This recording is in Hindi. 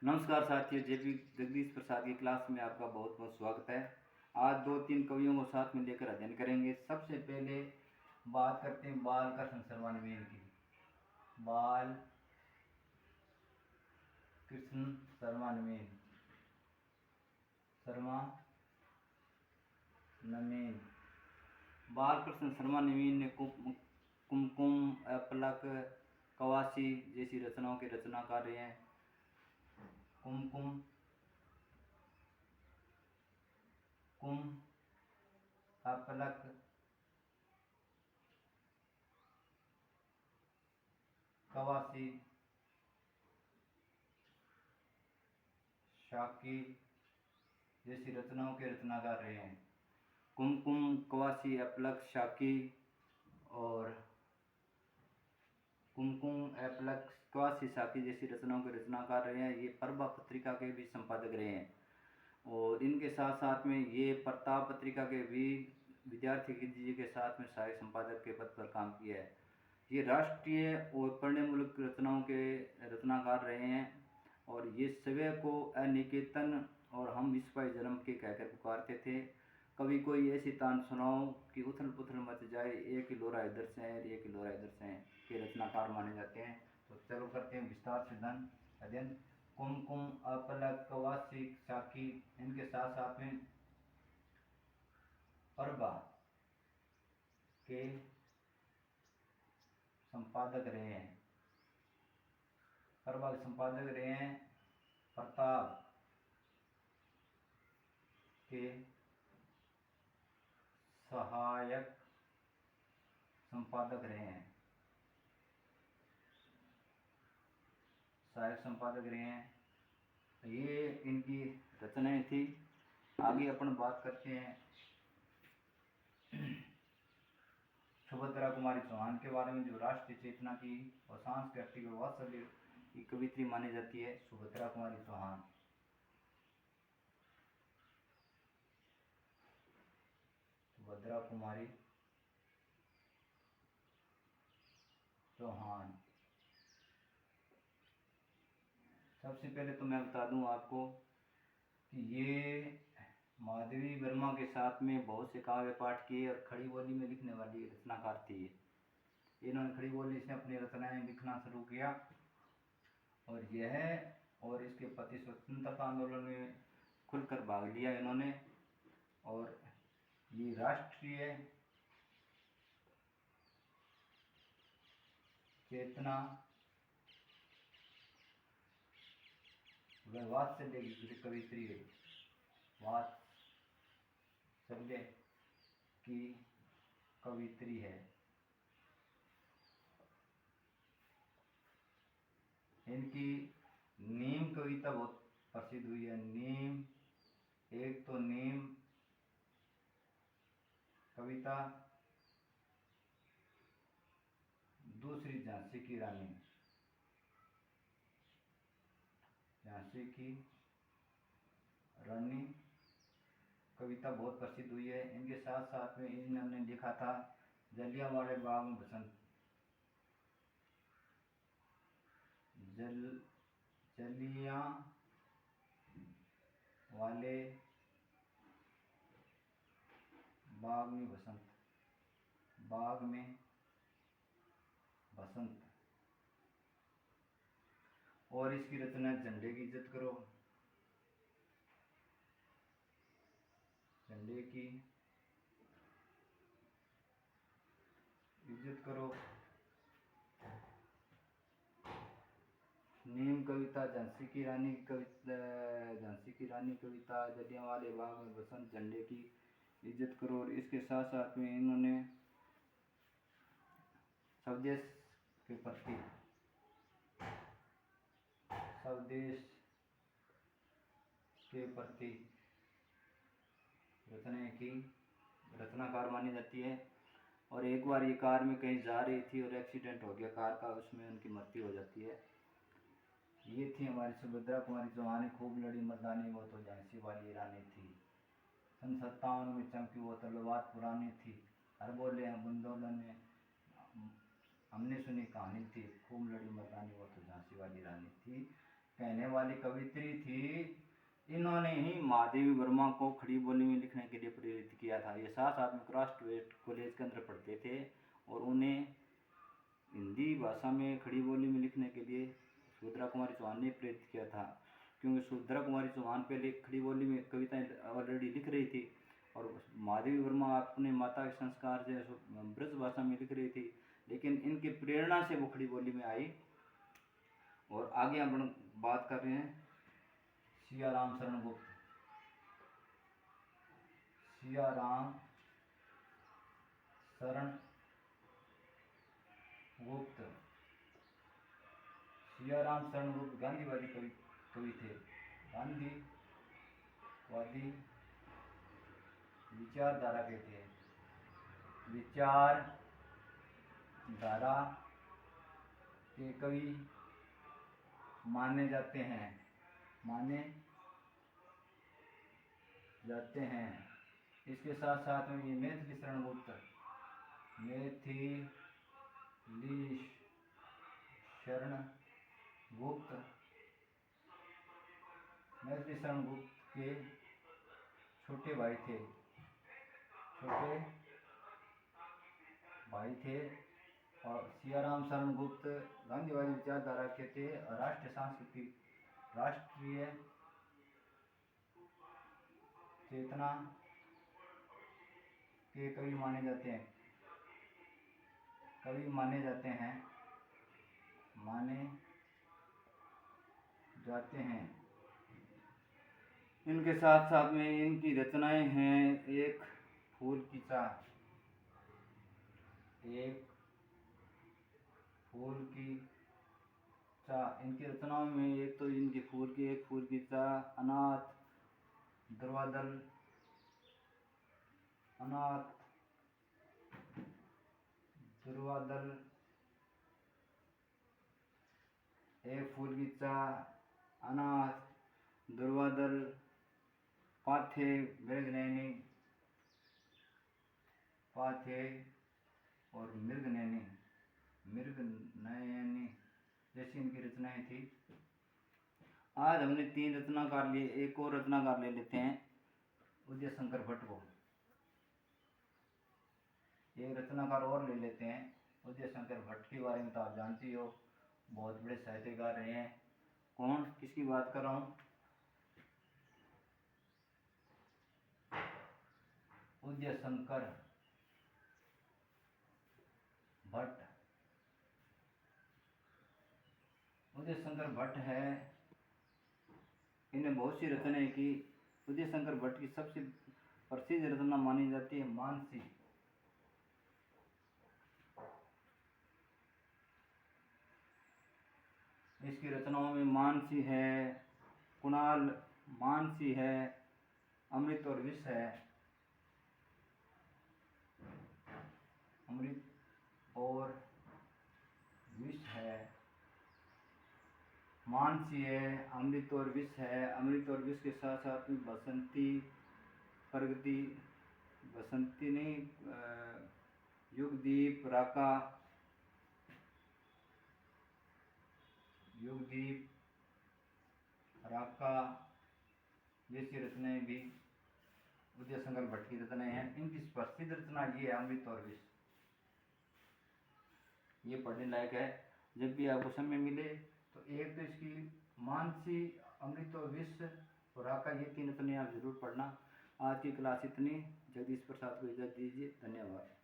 नमस्कार साथियों, जेपी जगदीश प्रसाद की क्लास में आपका बहुत बहुत स्वागत है। आज दो तीन कवियों को साथ में लेकर अध्ययन करेंगे। सबसे पहले बात करते हैं बालकृष्ण शर्मा नवीन की। बाल कृष्ण शर्मा नवीन बालकृष्ण शर्मा नवीन ने कुमकुम, अपलक, कवासी जैसी रचनाओं के रचनाकार रहे हैं। कुमकुम, अपलक, कवासी, शाकी जैसी रचनाओं के रचनाकार रहे हैं। कुमकुम, कवासी, अपलक, शाकी और कवासी, शाकी जैसी रचनाओं के रचनाकार रहे हैं। ये प्रभा पत्रिका के भी संपादक रहे हैं और इनके साथ साथ में ये प्रताप पत्रिका के भी विद्यार्थी जी के साथ में सहायक संपादक के पद पर काम किया है। ये राष्ट्रीय और प्रणयमूलक रचनाओं के रचनाकार रहे हैं और ये सभी को अनिकेतन और हम विश्व पाए जन्म के कहकर पुकारते थे। कभी कोई ऐसी तान सुनाओ कि उथल पुथल मच जाए, एक ही लोरा इधर से है, एक ही लोरा इधर से है, के रचनाकार माने जाते हैं। तो चलो करते हैं विस्तार से अध्ययन। कुमकुम, अपलक, कवासी, शाकी इनके साथ साथ में प्रभा के संपादक रहे हैं। प्रभा के संपादक रहे हैं। प्रताप के सहायक संपादक रहे हैं। ये इनकी रचनाएं थी। आगे अपन बात करते हैं सुभद्रा कुमारी चौहान के बारे में, जो राष्ट्रीय चेतना की और सांस्कृतिक वात्सल्य की कवित्री मानी जाती है। सुभद्रा कुमारी चौहान सबसे पहले तो मैं बता दूं आपको कि ये माधवी वर्मा के साथ में बहुत से काव्य पाठ किए और खड़ी बोली में लिखने वाली रचनाकार थी। इन्होंने खड़ी बोली से अपनी रचनाएं लिखना शुरू किया और इसके पति स्वतंत्रता आंदोलन में खुलकर भाग लिया इन्होंने। और ये राष्ट्रीय चेतना व वात्सल्य की कवित्री है। वात्सल्य की कवित्री है। इनकी नीम कविता बहुत प्रसिद्ध हुई है। नीम, एक तो नीम कविता, दूसरी झांसी की रानी कविता बहुत प्रसिद्ध हुई है। इनके साथ साथ में इन्होंने लिखा था जलियांवाले बाग में बसंत, जलियांवाले बाग में बसंत और इसकी रचना झंडे की इज्जत करो, झंडे की इज्जत करो, नीम कविता, झांसी की रानी कविता, जलियांवाले बाग में बसंत, झंडे की इज्जत करो। और इसके साथ साथ में इन्होंने स्वदेश के प्रति रचनाएं की, रचनाकार मानी जाती है। और एक बार ये कार में कहीं जा रही थी और एक्सीडेंट हो गया कार का, उसमें उनकी मृत्यु हो जाती है। ये थी हमारी सुभद्रा कुमारी चौहान। खूब लड़ी मर्दानी, वो तो झांसी वाली रानी थी। सन 57 में चमकी वो तलवार पुरानी थी। हर बोले हम आंदोलन में हमने सुनी कहानी थी। खूब लड़ी मर्दानी, वो तो झांसी वाली रानी थी। कहने वाली कवित्री थी। इन्होंने ही महादेवी वर्मा को खड़ी बोली में लिखने के लिए प्रेरित किया था। ये साथ साथ में क्रॉस वेस्ट कॉलेज के अंदर पढ़ते थे और उन्हें हिंदी भाषा में खड़ी बोली में लिखने के लिए सुभद्रा कुमारी चौहान ने प्रेरित किया था, क्योंकि सुभद्रा कुमारी चौहान पहले खड़ी बोली में कविताएं ऑलरेडी लिख रही थी और महादेवी वर्मा अपने माता के संस्कार से ब्रज भाषा में लिख रही थी, लेकिन इनकी प्रेरणा से वो खड़ी बोली में आई। और आगे हम बात कर रहे हैं सियाराम शरण गुप्त। सियाराम शरण गुप्त। सियाराम शरण गुप्त गांधीवादी कवि थे। गांधीवादी विचारधारा के थे। विचारधारा के कवि माने जाते हैं। इसके साथ साथ में ये मैथिली शरण गुप्त, मैथिली शरण गुप्त के छोटे भाई थे और सियाराम शरण गुप्त गांधीवादी विचारधारा के थे और राष्ट्रीय चेतना के कवि माने जाते हैं। इनके साथ साथ में इनकी रचनाएं हैं एक फूल की चाह। इनकी रचनाओं में एक तो इनकी एक फूल की चाह, अनाथ दुर्वादल, एक फूल की चाह, अनाथ दुर्वादल, पाथे और मृगनयनी जैसी इनकी रचनाएं थी। आज हमने 3 रचनाकार लिए, एक और रचनाकार ले लेते हैं उदय शंकर भट्ट को। एक रचनाकार और ले लेते हैं उदय शंकर भट्ट के बारे में तो आप जानती हो, बहुत बड़े साहित्यकार रहे हैं। कौन, किसकी बात कर रहा हूँ? उदय शंकर भट्ट। उदय शंकर भट्ट है, इन्हें बहुत सी रचनाएं की। उदय शंकर भट्ट की सबसे प्रसिद्ध रचना मानी जाती है मानसी। इसकी रचनाओं में मानसी है, कुणाल मानसी है, अमृत और विष है। मानसी है, अमृत और विष है। अमृत और विष के साथ साथ में बसंती, प्रगति, बसंती नहीं, युगदीप, राका, जैसी रचनाएं भी उदय शंकर भट्ट की रचनाएं हैं। इनकी प्रसिद्ध रचना ये है अमृत और विष। ये पढ़ने लायक है। जब भी आपको समय मिले तो एक तो इसकी मानसी, अमृत और विष और राका, ये 3 रचनाएं आप जरूर पढ़ना। आज की क्लास इतनी। जगदीश प्रसाद को इजाजत दीजिए। धन्यवाद।